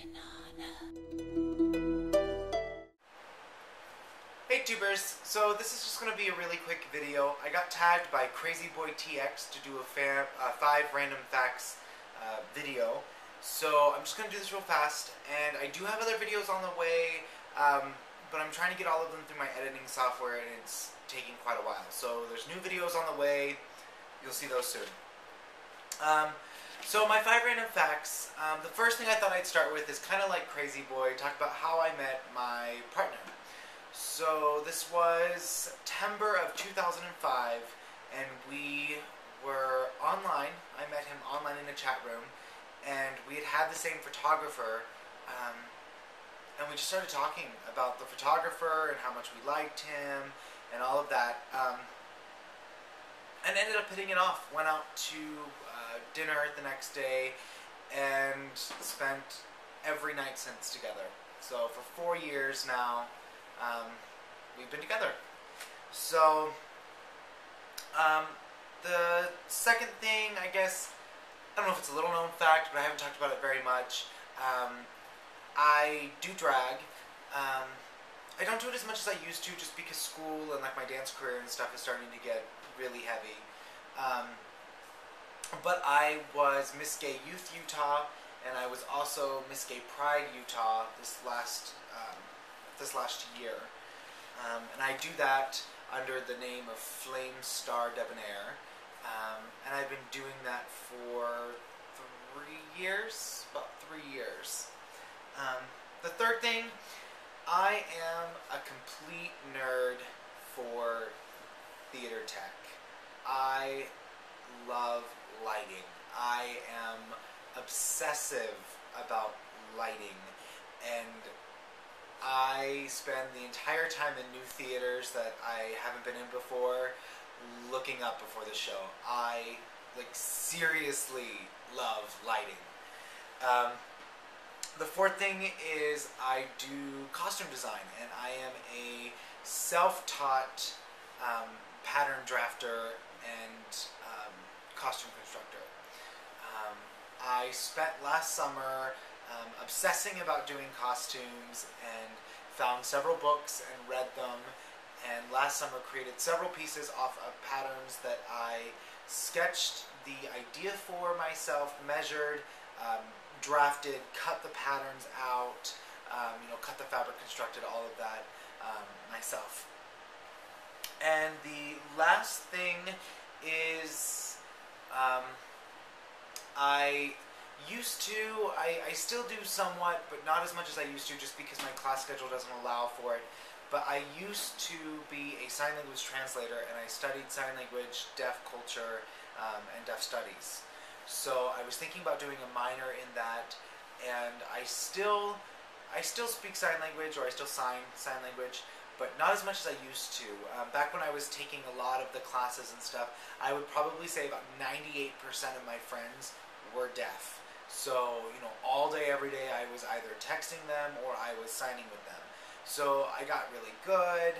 Hey tubers, so this is just going to be a really quick video. I got tagged by Krazyboytx to do a 5 random facts video. So I'm just going to do this real fast, and I do have other videos on the way, but I'm trying to get all of them through my editing software, and it's taking quite a while. So there's new videos on the way. You'll see those soon. So my 5 random facts, the first thing I thought I'd start with is kind of like Crazy Boy, talk about how I met my partner. So this was September of 2005, and we were online. I met him online in a chat room, and we had the same photographer, and we just started talking about the photographer and how much we liked him and all of that, and ended up hitting it off. Went out to dinner the next day and spent every night since together. So for 4 years now, we've been together. So the second thing, I guess, I don't know if it's a little known fact, but I haven't talked about it very much. I do drag. I don't do it as much as I used to, just because school and like my dance career and stuff is starting to get really heavy. But I was Miss Gay Youth Utah, and I was also Miss Gay Pride Utah this last year. And I do that under the name of Flame Star Debonair. And I've been doing that for 3 years, about 3 years. The third thing, I am a complete nerd for theater tech. I love lighting. I am obsessive about lighting, and I spend the entire time in new theaters that I haven't been in before, looking up before the show. I seriously love lighting. The fourth thing is I do costume design, and I am a self-taught pattern drafter and costume constructor. I spent last summer obsessing about doing costumes and found several books and read them, and last summer created several pieces off of patterns that I sketched the idea for myself, measured, drafted, cut the patterns out, cut the fabric, constructed all of that myself. And the last thing is I still do somewhat, but not as much as I used to, just because my class schedule doesn't allow for it. But I used to be a sign language translator, and I studied sign language, deaf culture, and deaf studies. So I was thinking about doing a minor in that, and I still speak sign language, or I still sign language, but not as much as I used to. Back when I was taking a lot of the classes and stuff, I would probably say about 98% of my friends were deaf. So, all day, every day, I was either texting them or I was signing with them. So I got really good,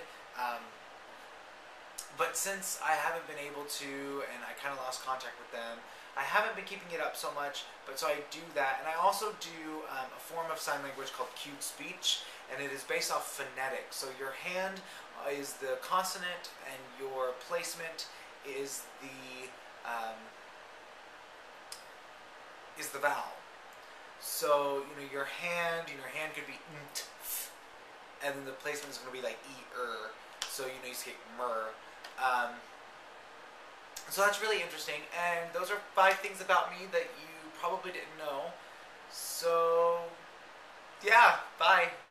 but since I haven't been able to, and I kind of lost contact with them, I haven't been keeping it up so much, but so I do that. And I also do a form of sign language called cued speech, and it is based off phonetics. So your hand is the consonant, and your placement is the vowel. So your hand could be nt, and then the placement is going to be like e-er. So you say mer. So that's really interesting, and those are 5 things about me that you probably didn't know. So yeah, bye.